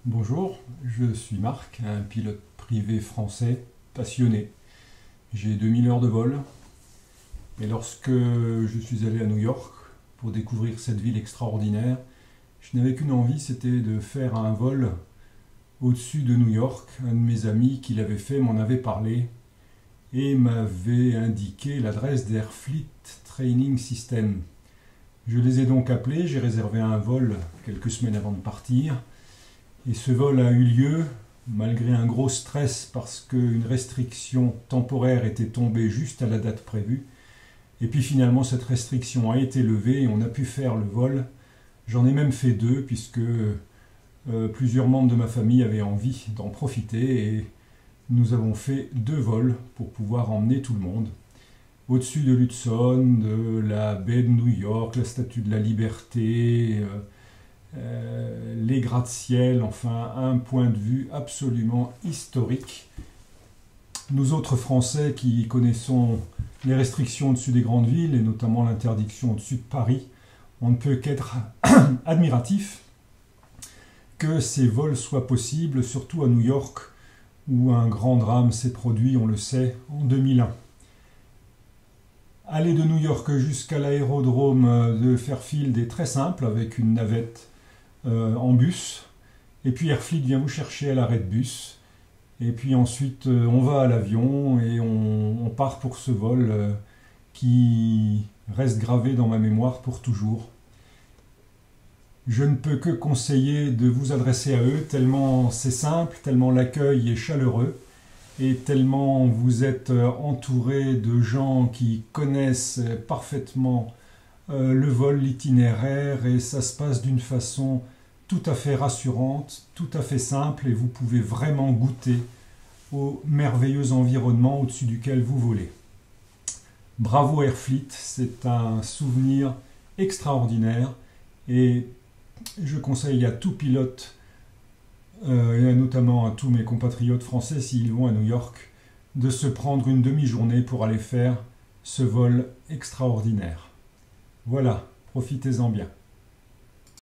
Bonjour, je suis Marc, un pilote privé français passionné. J'ai 2000 heures de vol et lorsque je suis allé à New York pour découvrir cette ville extraordinaire, je n'avais qu'une envie, c'était de faire un vol au-dessus de New York. Un de mes amis qui l'avait fait m'en avait parlé et m'avait indiqué l'adresse d'Airfleet Training System. Je les ai donc appelés, j'ai réservé un vol quelques semaines avant de partir. Et ce vol a eu lieu malgré un gros stress parce qu'une restriction temporaire était tombée juste à la date prévue. Et puis finalement cette restriction a été levée et on a pu faire le vol. J'en ai même fait deux puisque plusieurs membres de ma famille avaient envie d'en profiter et nous avons fait deux vols pour pouvoir emmener tout le monde. Au-dessus de l'Hudson, de la baie de New York, la Statue de la Liberté, les gratte-ciel, enfin un point de vue absolument historique. Nous autres Français qui connaissons les restrictions au-dessus des grandes villes et notamment l'interdiction au-dessus de Paris, on ne peut qu'être admiratif que ces vols soient possibles, surtout à New York où un grand drame s'est produit, on le sait, en 2001. Aller de New York jusqu'à l'aérodrome de Fairfield est très simple avec une navette en bus, et puis Airfleet vient vous chercher à l'arrêt de bus, et puis ensuite on va à l'avion et on part pour ce vol qui reste gravé dans ma mémoire pour toujours. Je ne peux que conseiller de vous adresser à eux, tellement c'est simple, tellement l'accueil est chaleureux, et tellement vous êtes entouré de gens qui connaissent parfaitement le vol, l'itinéraire, et ça se passe d'une façon tout à fait rassurante, tout à fait simple, et vous pouvez vraiment goûter au merveilleux environnement au-dessus duquel vous volez. Bravo Airfleet, c'est un souvenir extraordinaire, et je conseille à tout pilote, et notamment à tous mes compatriotes français s'ils vont à New York, de se prendre une demi-journée pour aller faire ce vol extraordinaire. Voilà, profitez-en bien.